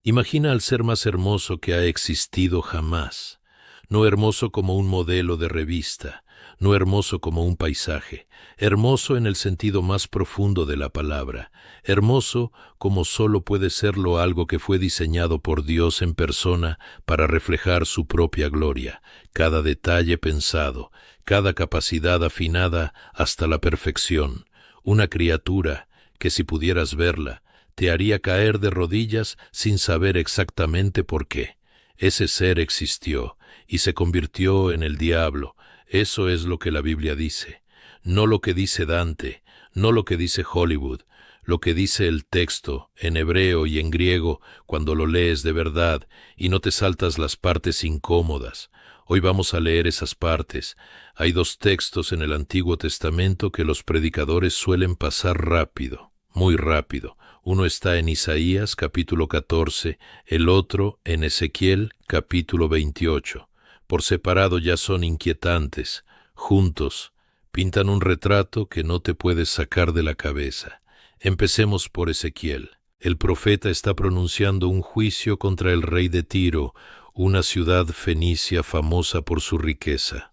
Imagina al ser más hermoso que ha existido jamás. No hermoso como un modelo de revista, no hermoso como un paisaje, hermoso en el sentido más profundo de la palabra, hermoso como solo puede serlo algo que fue diseñado por Dios en persona para reflejar su propia gloria, cada detalle pensado, cada capacidad afinada hasta la perfección, una criatura que si pudieras verla, te haría caer de rodillas sin saber exactamente por qué. Ese ser existió y se convirtió en el diablo. Eso es lo que la Biblia dice. No lo que dice Dante, no lo que dice Hollywood, lo que dice el texto, en hebreo y en griego, cuando lo lees de verdad y no te saltas las partes incómodas. Hoy vamos a leer esas partes. Hay dos textos en el Antiguo Testamento que los predicadores suelen pasar rápido, muy rápido. Uno está en Isaías, capítulo 14, el otro en Ezequiel, capítulo 28. Por separado ya son inquietantes, juntos pintan un retrato que no te puedes sacar de la cabeza. Empecemos por Ezequiel. El profeta está pronunciando un juicio contra el rey de Tiro, una ciudad fenicia famosa por su riqueza.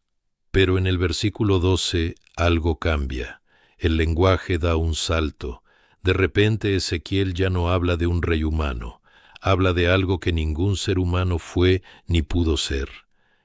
Pero en el versículo 12 algo cambia. El lenguaje da un salto. De repente Ezequiel ya no habla de un rey humano, habla de algo que ningún ser humano fue ni pudo ser.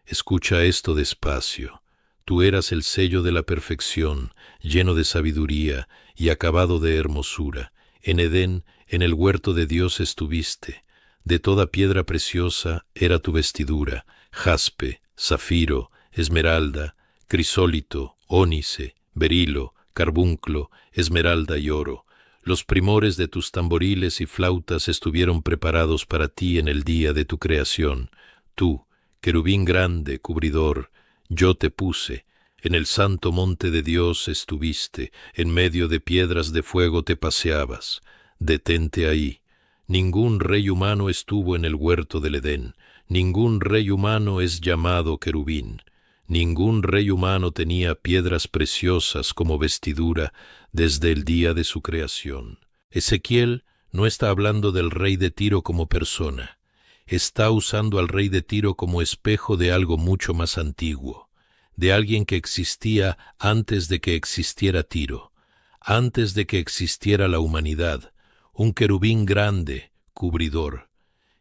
Escucha esto despacio. Tú eras el sello de la perfección, lleno de sabiduría y acabado de hermosura. En Edén, en el huerto de Dios estuviste. De toda piedra preciosa era tu vestidura, jaspe, zafiro, esmeralda, crisólito, ónice, berilo, carbunclo, esmeralda y oro. Los primores de tus tamboriles y flautas estuvieron preparados para ti en el día de tu creación. Tú, querubín grande, cubridor, yo te puse. En el santo monte de Dios estuviste, en medio de piedras de fuego te paseabas. Detente ahí. Ningún rey humano estuvo en el huerto del Edén. Ningún rey humano es llamado querubín. Ningún rey humano tenía piedras preciosas como vestidura desde el día de su creación. Ezequiel no está hablando del rey de Tiro como persona. Está usando al rey de Tiro como espejo de algo mucho más antiguo, de alguien que existía antes de que existiera Tiro, antes de que existiera la humanidad, un querubín grande, cubridor.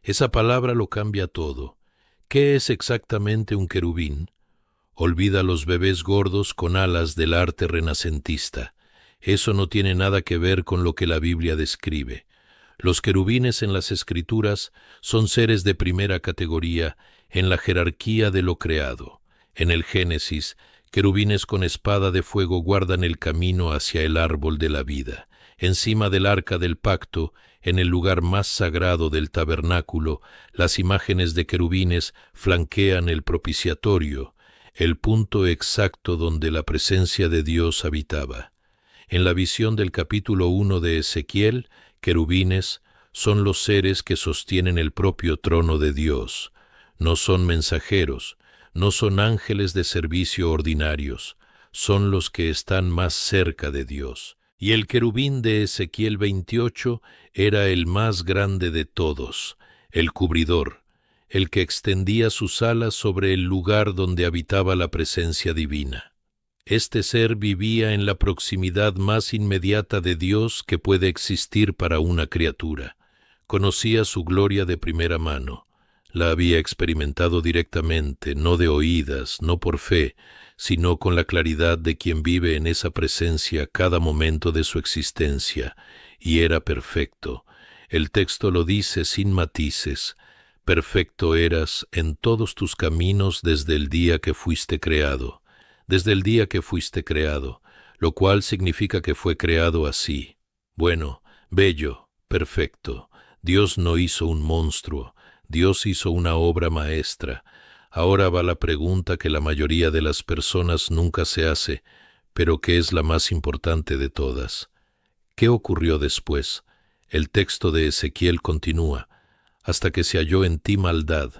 Esa palabra lo cambia todo. ¿Qué es exactamente un querubín? Olvida los bebés gordos con alas del arte renacentista. Eso no tiene nada que ver con lo que la Biblia describe. Los querubines en las Escrituras son seres de primera categoría en la jerarquía de lo creado. En el Génesis, querubines con espada de fuego guardan el camino hacia el árbol de la vida. Encima del arca del pacto, en el lugar más sagrado del tabernáculo, las imágenes de querubines flanquean el propiciatorio, el punto exacto donde la presencia de Dios habitaba. En la visión del capítulo 1 de Ezequiel, querubines son los seres que sostienen el propio trono de Dios. No son mensajeros, no son ángeles de servicio ordinarios, son los que están más cerca de Dios. Y el querubín de Ezequiel 28 era el más grande de todos, el cubridor, el que extendía sus alas sobre el lugar donde habitaba la presencia divina. Este ser vivía en la proximidad más inmediata de Dios que puede existir para una criatura. Conocía su gloria de primera mano. La había experimentado directamente, no de oídas, no por fe, sino con la claridad de quien vive en esa presencia cada momento de su existencia, y era perfecto. El texto lo dice sin matices. Perfecto eras en todos tus caminos desde el día que fuiste creado. Desde el día que fuiste creado, lo cual significa que fue creado así. Bueno, bello, perfecto. Dios no hizo un monstruo, Dios hizo una obra maestra. Ahora va la pregunta que la mayoría de las personas nunca se hace, pero que es la más importante de todas. ¿Qué ocurrió después? El texto de Ezequiel continúa, hasta que se halló en ti maldad.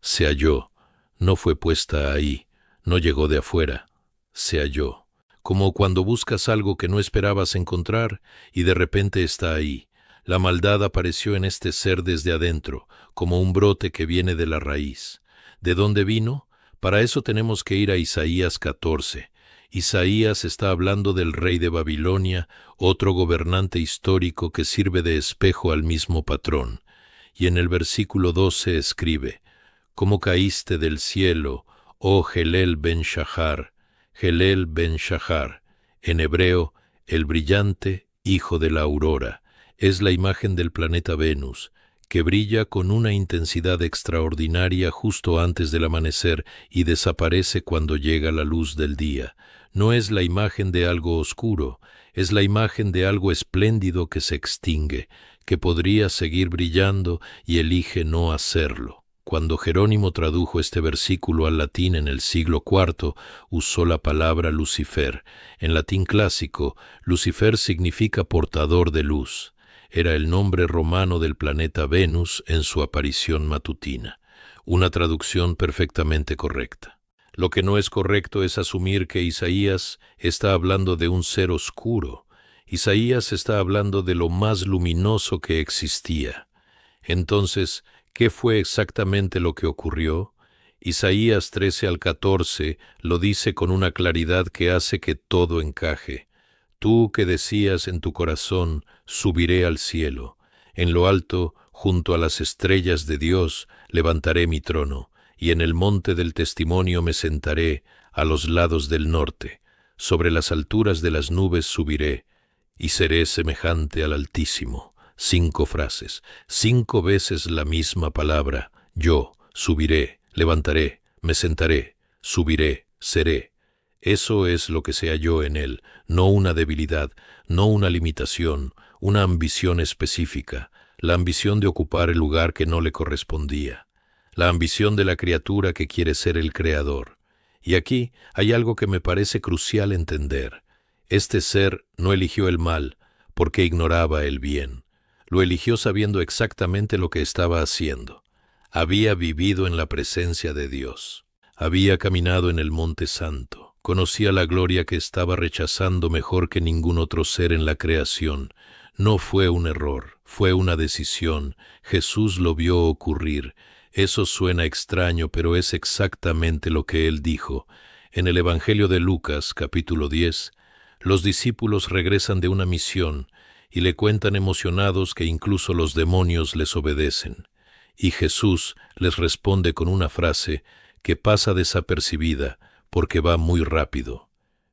Se halló, no fue puesta ahí, no llegó de afuera, se halló. Como cuando buscas algo que no esperabas encontrar y de repente está ahí. La maldad apareció en este ser desde adentro, como un brote que viene de la raíz. ¿De dónde vino? Para eso tenemos que ir a Isaías 14. Isaías está hablando del rey de Babilonia, otro gobernante histórico que sirve de espejo al mismo patrón. Y en el versículo 12 escribe: «¿Cómo caíste del cielo, oh Helel ben Shahar?» Helel ben Shahar, en hebreo, el brillante hijo de la aurora, es la imagen del planeta Venus, que brilla con una intensidad extraordinaria justo antes del amanecer y desaparece cuando llega la luz del día. No es la imagen de algo oscuro, es la imagen de algo espléndido que se extingue, que podría seguir brillando y elige no hacerlo. Cuando Jerónimo tradujo este versículo al latín en el siglo IV, usó la palabra Lucifer. En latín clásico, Lucifer significa portador de luz. Era el nombre romano del planeta Venus en su aparición matutina. Una traducción perfectamente correcta. Lo que no es correcto es asumir que Isaías está hablando de un ser oscuro. Isaías está hablando de lo más luminoso que existía. Entonces, ¿qué fue exactamente lo que ocurrió? Isaías 13 al 14 lo dice con una claridad que hace que todo encaje. Tú que decías en tu corazón, subiré al cielo. En lo alto, junto a las estrellas de Dios, levantaré mi trono, y en el monte del testimonio me sentaré, a los lados del norte. Sobre las alturas de las nubes subiré, y seré semejante al Altísimo. 5 frases, 5 veces la misma palabra. Yo, subiré, levantaré, me sentaré, subiré, seré. Eso es lo que se halló en él, no una debilidad, no una limitación, una ambición específica, la ambición de ocupar el lugar que no le correspondía, la ambición de la criatura que quiere ser el creador. Y aquí hay algo que me parece crucial entender. Este ser no eligió el mal porque ignoraba el bien. Lo eligió sabiendo exactamente lo que estaba haciendo. Había vivido en la presencia de Dios. Había caminado en el Monte Santo. Conocía la gloria que estaba rechazando mejor que ningún otro ser en la creación. No fue un error, fue una decisión. Jesús lo vio ocurrir. Eso suena extraño, pero es exactamente lo que él dijo. En el Evangelio de Lucas, capítulo 10, los discípulos regresan de una misión y le cuentan emocionados que incluso los demonios les obedecen. Y Jesús les responde con una frase que pasa desapercibida porque va muy rápido.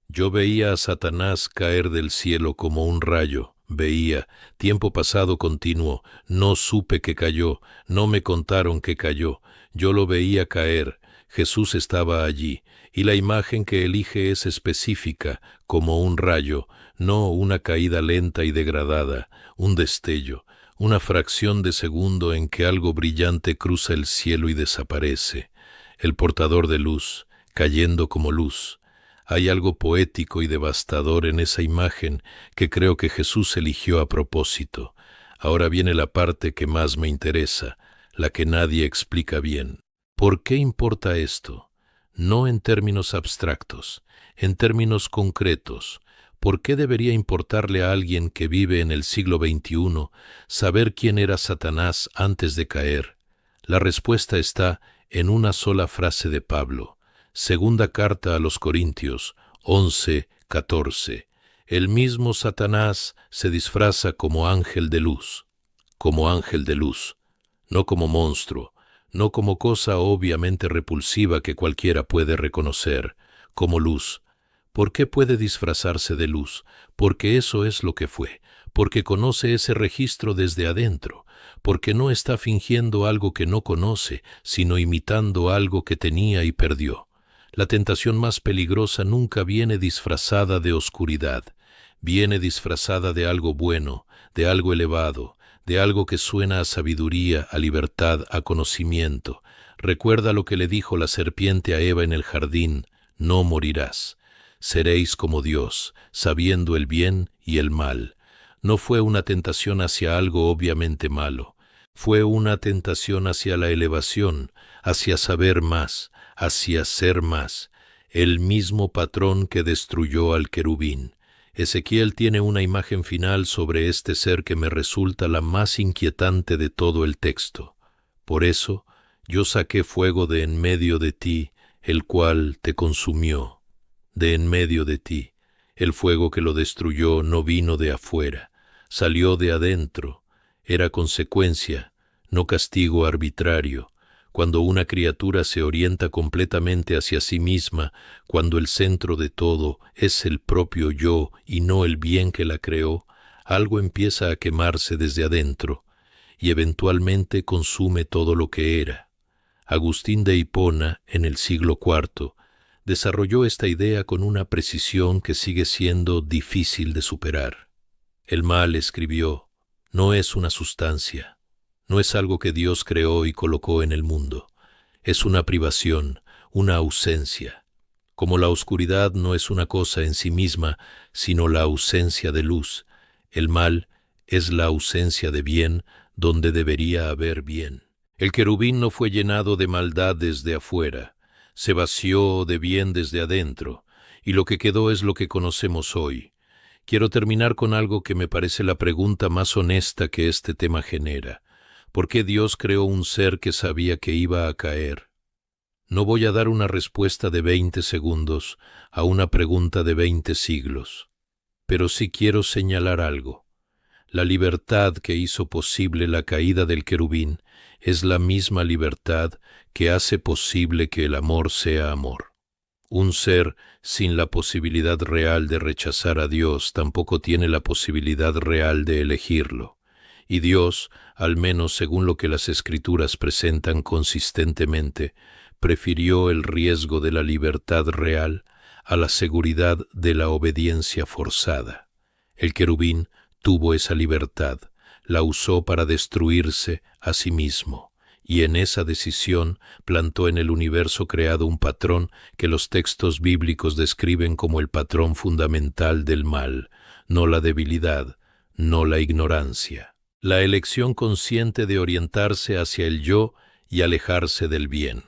Yo veía a Satanás caer del cielo como un rayo. Veía, tiempo pasado continuo, no supe que cayó, no me contaron que cayó, yo lo veía caer, Jesús estaba allí, y la imagen que elige es específica, como un rayo, no una caída lenta y degradada, un destello, una fracción de segundo en que algo brillante cruza el cielo y desaparece, el portador de luz, cayendo como luz. Hay algo poético y devastador en esa imagen que creo que Jesús eligió a propósito. Ahora viene la parte que más me interesa, la que nadie explica bien. ¿Por qué importa esto? No en términos abstractos, en términos concretos. ¿Por qué debería importarle a alguien que vive en el siglo XXI saber quién era Satanás antes de caer? La respuesta está en una sola frase de Pablo. Segunda carta a los Corintios, 11:14. El mismo Satanás se disfraza como ángel de luz, no como monstruo, no como cosa obviamente repulsiva que cualquiera puede reconocer, como luz. ¿Por qué puede disfrazarse de luz? Porque eso es lo que fue, porque conoce ese registro desde adentro, porque no está fingiendo algo que no conoce, sino imitando algo que tenía y perdió. La tentación más peligrosa nunca viene disfrazada de oscuridad, viene disfrazada de algo bueno, de algo elevado, de algo que suena a sabiduría, a libertad, a conocimiento. Recuerda lo que le dijo la serpiente a Eva en el jardín: no morirás. Seréis como Dios, sabiendo el bien y el mal. No fue una tentación hacia algo obviamente malo, fue una tentación hacia la elevación, hacia saber más, hacia ser más, el mismo patrón que destruyó al querubín, Ezequiel tiene una imagen final sobre este ser que me resulta la más inquietante de todo el texto. Por eso, yo saqué fuego de en medio de ti, el cual te consumió. De en medio de ti, el fuego que lo destruyó no vino de afuera, salió de adentro, era consecuencia, no castigo arbitrario. Cuando una criatura se orienta completamente hacia sí misma, cuando el centro de todo es el propio yo y no el bien que la creó, algo empieza a quemarse desde adentro y eventualmente consume todo lo que era. Agustín de Hipona, en el siglo IV, desarrolló esta idea con una precisión que sigue siendo difícil de superar. El mal, escribió, no es una sustancia. No es algo que Dios creó y colocó en el mundo. Es una privación, una ausencia. Como la oscuridad no es una cosa en sí misma, sino la ausencia de luz, el mal es la ausencia de bien donde debería haber bien. El querubín no fue llenado de maldad desde afuera, se vació de bien desde adentro, y lo que quedó es lo que conocemos hoy. Quiero terminar con algo que me parece la pregunta más honesta que este tema genera. ¿Por qué Dios creó un ser que sabía que iba a caer? No voy a dar una respuesta de 20 segundos a una pregunta de 20 siglos, pero sí quiero señalar algo. La libertad que hizo posible la caída del querubín es la misma libertad que hace posible que el amor sea amor. Un ser sin la posibilidad real de rechazar a Dios tampoco tiene la posibilidad real de elegirlo. Y Dios, al menos según lo que las Escrituras presentan consistentemente, prefirió el riesgo de la libertad real a la seguridad de la obediencia forzada. El querubín tuvo esa libertad, la usó para destruirse a sí mismo, y en esa decisión plantó en el universo creado un patrón que los textos bíblicos describen como el patrón fundamental del mal, no la debilidad, no la ignorancia. La elección consciente de orientarse hacia el yo y alejarse del bien.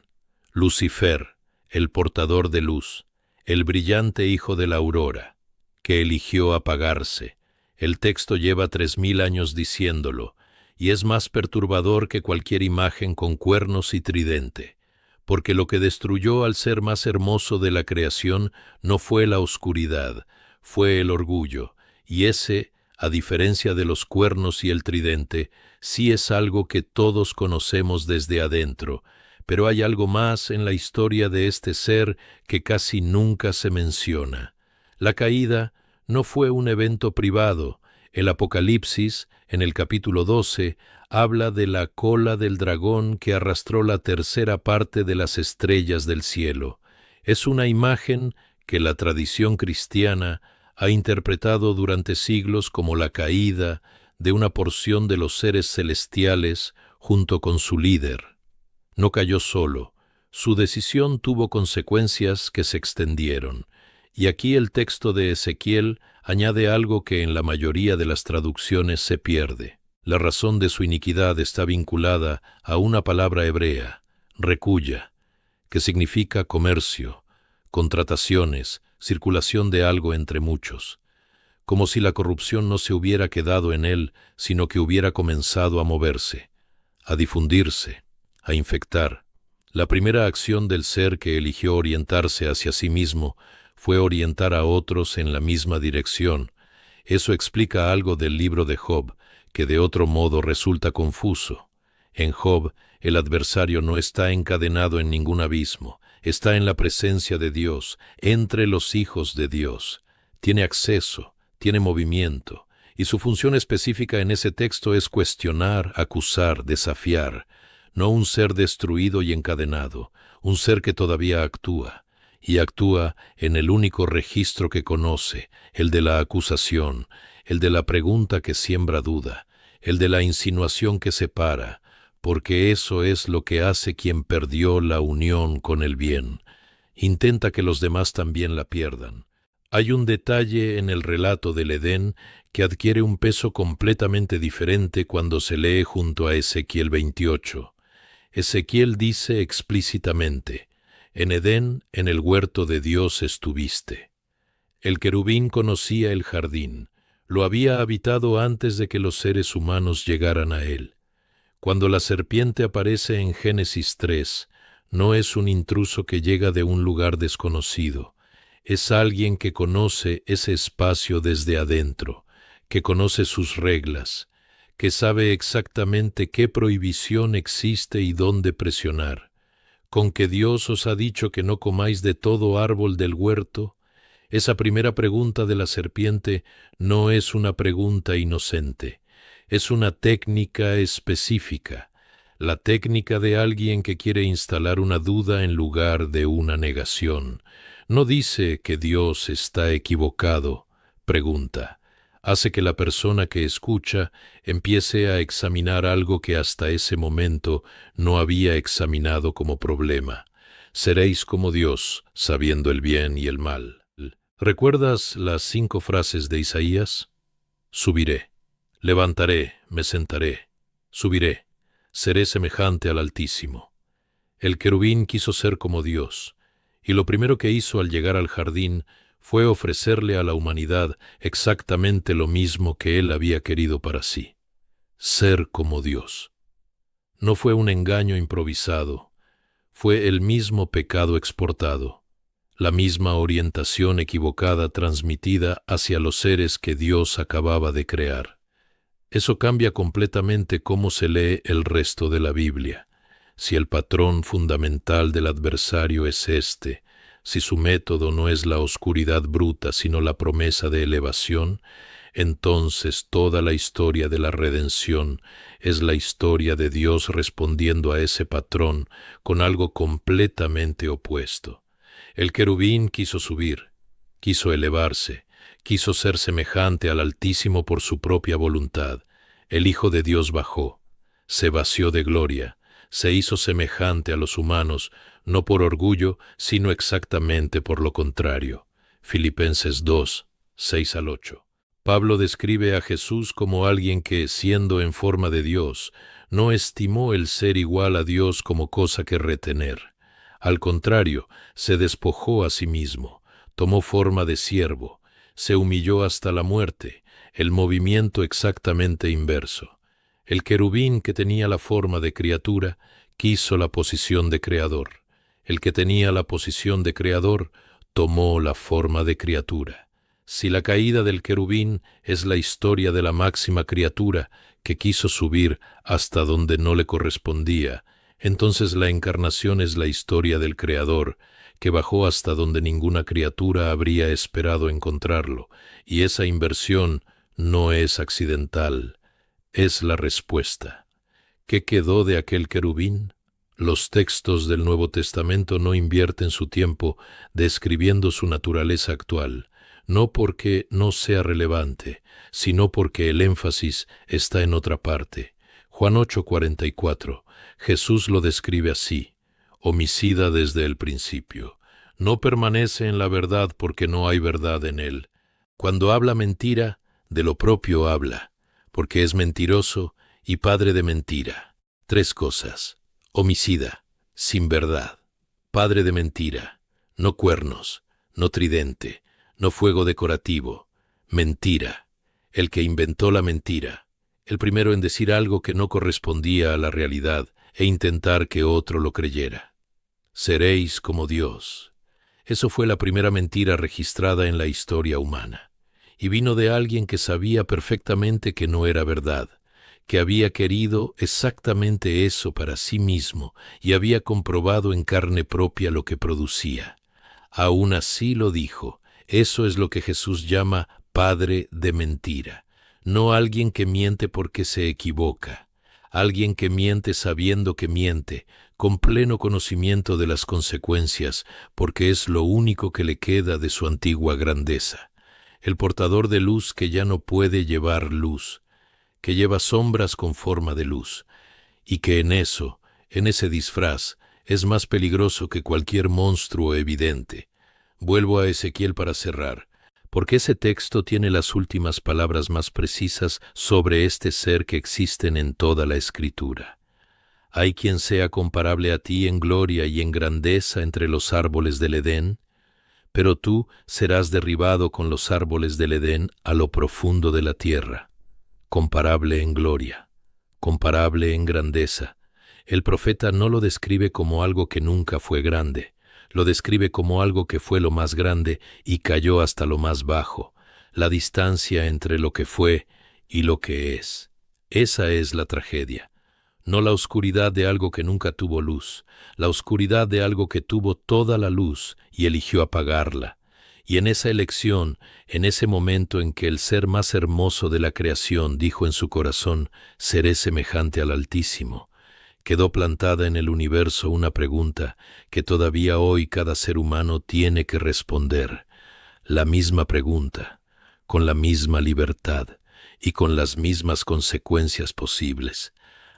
Lucifer, el portador de luz, el brillante hijo de la aurora, que eligió apagarse. El texto lleva 3000 años diciéndolo, y es más perturbador que cualquier imagen con cuernos y tridente, porque lo que destruyó al ser más hermoso de la creación no fue la oscuridad, fue el orgullo, y ese, a diferencia de los cuernos y el tridente, sí es algo que todos conocemos desde adentro, pero hay algo más en la historia de este ser que casi nunca se menciona. La caída no fue un evento privado. El Apocalipsis, en el capítulo 12, habla de la cola del dragón que arrastró la tercera parte de las estrellas del cielo. Es una imagen que la tradición cristiana ha interpretado durante siglos como la caída de una porción de los seres celestiales junto con su líder. No cayó solo, su decisión tuvo consecuencias que se extendieron, y aquí el texto de Ezequiel añade algo que en la mayoría de las traducciones se pierde. La razón de su iniquidad está vinculada a una palabra hebrea, rekuya, que significa comercio, contrataciones, circulación de algo entre muchos, como si la corrupción no se hubiera quedado en él, sino que hubiera comenzado a moverse, a difundirse, a infectar. La primera acción del ser que eligió orientarse hacia sí mismo fue orientar a otros en la misma dirección. Eso explica algo del libro de Job, que de otro modo resulta confuso. En Job, el adversario no está encadenado en ningún abismo, está en la presencia de Dios, entre los hijos de Dios. Tiene acceso, tiene movimiento, y su función específica en ese texto es cuestionar, acusar, desafiar, no un ser destruido y encadenado, un ser que todavía actúa, y actúa en el único registro que conoce, el de la acusación, el de la pregunta que siembra duda, el de la insinuación que separa, porque eso es lo que hace quien perdió la unión con el bien. Intenta que los demás también la pierdan. Hay un detalle en el relato del Edén que adquiere un peso completamente diferente cuando se lee junto a Ezequiel 28. Ezequiel dice explícitamente, «En Edén, en el huerto de Dios estuviste». El querubín conocía el jardín, lo había habitado antes de que los seres humanos llegaran a él. Cuando la serpiente aparece en Génesis 3, no es un intruso que llega de un lugar desconocido, es alguien que conoce ese espacio desde adentro, que conoce sus reglas, que sabe exactamente qué prohibición existe y dónde presionar. Con que Dios os ha dicho que no comáis de todo árbol del huerto, esa primera pregunta de la serpiente no es una pregunta inocente, es una técnica específica, la técnica de alguien que quiere instalar una duda en lugar de una negación. No dice que Dios está equivocado, pregunta. Hace que la persona que escucha empiece a examinar algo que hasta ese momento no había examinado como problema. Seréis como Dios, sabiendo el bien y el mal. ¿Recuerdas las 5 frases de Isaías? Subiré, levantaré, me sentaré, subiré, seré semejante al Altísimo. El querubín quiso ser como Dios, y lo primero que hizo al llegar al jardín fue ofrecerle a la humanidad exactamente lo mismo que él había querido para sí: ser como Dios. No fue un engaño improvisado, fue el mismo pecado exportado, la misma orientación equivocada transmitida hacia los seres que Dios acababa de crear. Eso cambia completamente cómo se lee el resto de la Biblia. Si el patrón fundamental del adversario es este, si su método no es la oscuridad bruta sino la promesa de elevación, entonces toda la historia de la redención es la historia de Dios respondiendo a ese patrón con algo completamente opuesto. El querubín quiso subir, quiso elevarse, quiso ser semejante al Altísimo por su propia voluntad. El Hijo de Dios bajó, se vació de gloria, se hizo semejante a los humanos, no por orgullo, sino exactamente por lo contrario. Filipenses 2, 6-8. Pablo describe a Jesús como alguien que, siendo en forma de Dios, no estimó el ser igual a Dios como cosa que retener. Al contrario, se despojó a sí mismo, tomó forma de siervo, se humilló hasta la muerte, el movimiento exactamente inverso. El querubín que tenía la forma de criatura quiso la posición de creador. El que tenía la posición de creador tomó la forma de criatura. Si la caída del querubín es la historia de la máxima criatura que quiso subir hasta donde no le correspondía, entonces la encarnación es la historia del Creador, que bajó hasta donde ninguna criatura habría esperado encontrarlo, y esa inversión no es accidental, es la respuesta. ¿Qué quedó de aquel querubín? Los textos del Nuevo Testamento no invierten su tiempo describiendo su naturaleza actual, no porque no sea relevante, sino porque el énfasis está en otra parte. Juan 8:44. Jesús lo describe así: homicida desde el principio. No permanece en la verdad porque no hay verdad en él. Cuando habla mentira, de lo propio habla, porque es mentiroso y padre de mentira. 3 cosas: homicida, sin verdad; padre de mentira, no cuernos, no tridente, no fuego decorativo, mentira, el que inventó la mentira, el primero en decir algo que no correspondía a la realidad e intentar que otro lo creyera. Seréis como Dios. Eso fue la primera mentira registrada en la historia humana, y vino de alguien que sabía perfectamente que no era verdad, que había querido exactamente eso para sí mismo y había comprobado en carne propia lo que producía. Aún así lo dijo. Eso es lo que Jesús llama padre de mentira. No alguien que miente porque se equivoca, alguien que miente sabiendo que miente, con pleno conocimiento de las consecuencias, porque es lo único que le queda de su antigua grandeza. El portador de luz que ya no puede llevar luz, que lleva sombras con forma de luz, y que en ese disfraz, es más peligroso que cualquier monstruo evidente. Vuelvo a Ezequiel para cerrar, porque ese texto tiene las últimas palabras más precisas sobre este ser que existen en toda la Escritura. ¿Hay quien sea comparable a ti en gloria y en grandeza entre los árboles del Edén? pero tú serás derribado con los árboles del Edén a lo profundo de la tierra, comparable en gloria, comparable en grandeza. El profeta no lo describe como algo que nunca fue grande, lo describe como algo que fue lo más grande y cayó hasta lo más bajo, la distancia entre lo que fue y lo que es. Esa es la tragedia. No la oscuridad de algo que nunca tuvo luz, la oscuridad de algo que tuvo toda la luz y eligió apagarla. Y en esa elección, en ese momento en que el ser más hermoso de la creación dijo en su corazón, seré semejante al Altísimo, quedó plantada en el universo una pregunta que todavía hoy cada ser humano tiene que responder. La misma pregunta, con la misma libertad y con las mismas consecuencias posibles.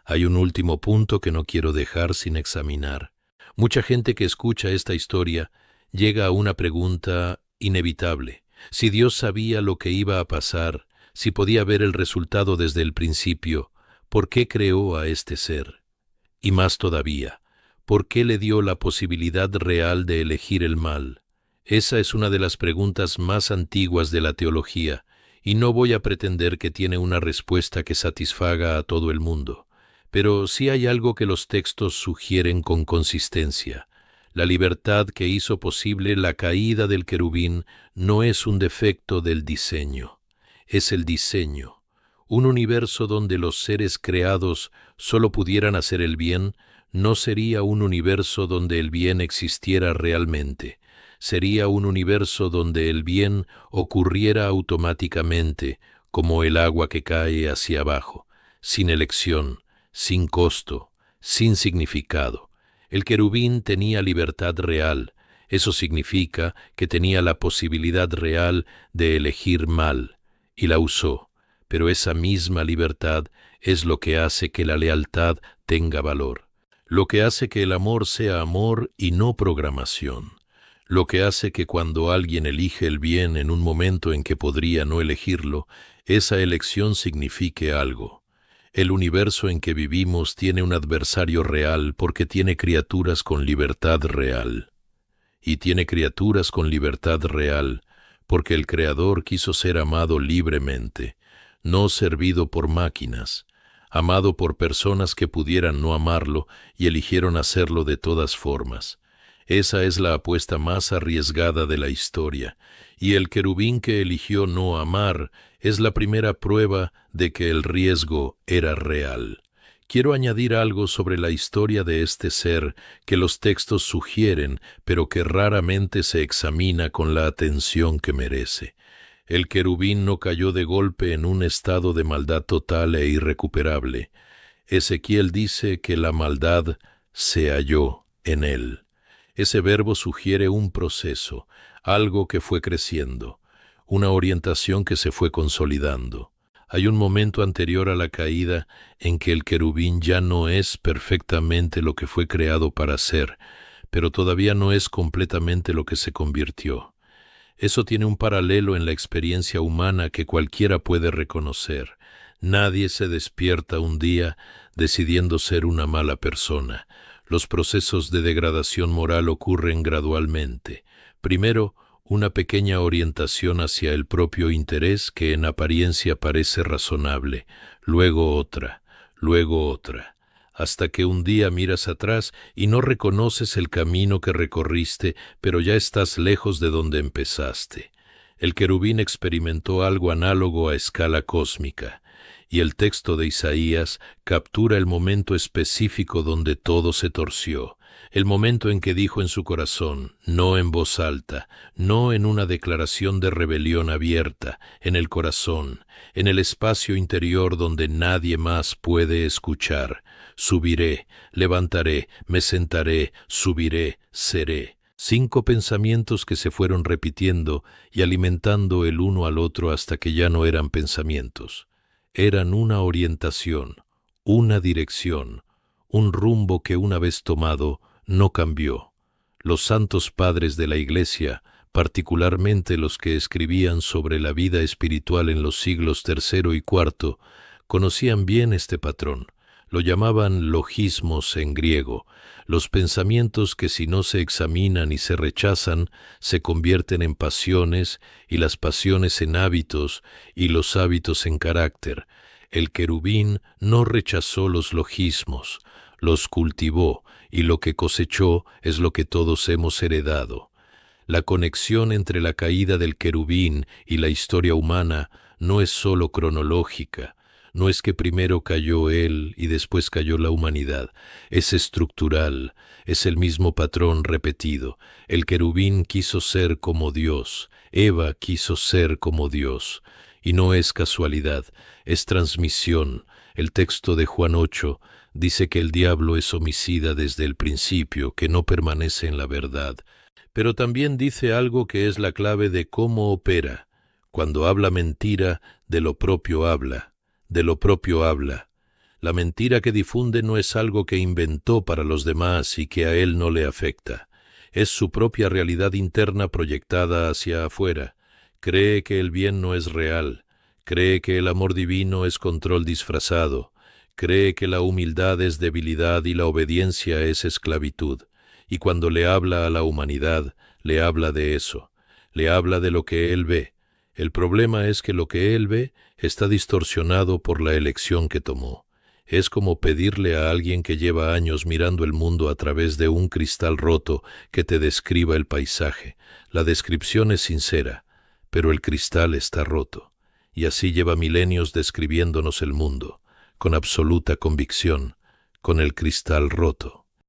Hay un último punto que no quiero dejar sin examinar. Mucha gente que escucha esta historia llega a una pregunta inevitable. Si Dios sabía lo que iba a pasar, si podía ver el resultado desde el principio, ¿por qué creó a este ser? Y más todavía, ¿por qué le dio la posibilidad real de elegir el mal? Esa es una de las preguntas más antiguas de la teología, y no voy a pretender que tiene una respuesta que satisfaga a todo el mundo. Pero sí hay algo que los textos sugieren con consistencia. La libertad que hizo posible la caída del querubín no es un defecto del diseño, es el diseño. Un universo donde los seres creados solo pudieran hacer el bien no sería un universo donde el bien existiera realmente. Sería un universo donde el bien ocurriera automáticamente, como el agua que cae hacia abajo, sin elección, sin costo, sin significado. El querubín tenía libertad real. Eso significa que tenía la posibilidad real de elegir mal, y la usó. Pero esa misma libertad es lo que hace que la lealtad tenga valor, lo que hace que el amor sea amor y no programación, lo que hace que cuando alguien elige el bien en un momento en que podría no elegirlo, esa elección signifique algo. El universo en que vivimos tiene un adversario real porque tiene criaturas con libertad real. Y tiene criaturas con libertad real porque el Creador quiso ser amado libremente, no servido por máquinas, amado por personas que pudieran no amarlo y eligieron hacerlo de todas formas. Esa es la apuesta más arriesgada de la historia, y el querubín que eligió no amar es la primera prueba de que el riesgo era real. Quiero añadir algo sobre la historia de este ser que los textos sugieren, pero que raramente se examina con la atención que merece. El querubín no cayó de golpe en un estado de maldad total e irrecuperable. Ezequiel dice que la maldad se halló en él. Ese verbo sugiere un proceso, algo que fue creciendo, una orientación que se fue consolidando. Hay un momento anterior a la caída en que el querubín ya no es perfectamente lo que fue creado para ser, pero todavía no es completamente lo que se convirtió. Eso tiene un paralelo en la experiencia humana que cualquiera puede reconocer. Nadie se despierta un día decidiendo ser una mala persona. Los procesos de degradación moral ocurren gradualmente. Primero, una pequeña orientación hacia el propio interés que en apariencia parece razonable, luego otra, hasta que un día miras atrás y no reconoces el camino que recorriste, pero ya estás lejos de donde empezaste. El querubín experimentó algo análogo a escala cósmica, y el texto de Isaías captura el momento específico donde todo se torció, el momento en que dijo en su corazón, no en voz alta, no en una declaración de rebelión abierta, en el corazón, en el espacio interior donde nadie más puede escuchar, subiré, levantaré, me sentaré, subiré, seré. 5 pensamientos que se fueron repitiendo y alimentando el uno al otro hasta que ya no eran pensamientos. Eran una orientación, una dirección, un rumbo que una vez tomado no cambió. Los santos padres de la Iglesia, particularmente los que escribían sobre la vida espiritual en los siglos III y IV, conocían bien este patrón. Lo llamaban logismos en griego, los pensamientos que si no se examinan y se rechazan, se convierten en pasiones, y las pasiones en hábitos, y los hábitos en carácter. El querubín no rechazó los logismos, los cultivó, y lo que cosechó es lo que todos hemos heredado. La conexión entre la caída del querubín y la historia humana no es sólo cronológica, no es que primero cayó él y después cayó la humanidad, es estructural, es el mismo patrón repetido. El querubín quiso ser como Dios, Eva quiso ser como Dios, y no es casualidad, es transmisión. El texto de Juan 8 dice que el diablo es homicida desde el principio, que no permanece en la verdad. Pero también dice algo que es la clave de cómo opera. Cuando habla mentira, de lo propio habla, de lo propio habla. La mentira que difunde no es algo que inventó para los demás y que a él no le afecta. Es su propia realidad interna proyectada hacia afuera. Cree que el bien no es real, cree que el amor divino es control disfrazado, cree que la humildad es debilidad y la obediencia es esclavitud. Y cuando le habla a la humanidad, le habla de eso, le habla de lo que él ve. El problema es que lo que él ve está distorsionado por la elección que tomó. Es como pedirle a alguien que lleva años mirando el mundo a través de un cristal roto que te describa el paisaje. La descripción es sincera, pero el cristal está roto. Y así lleva milenios describiéndonos el mundo, con absoluta convicción, con el cristal roto.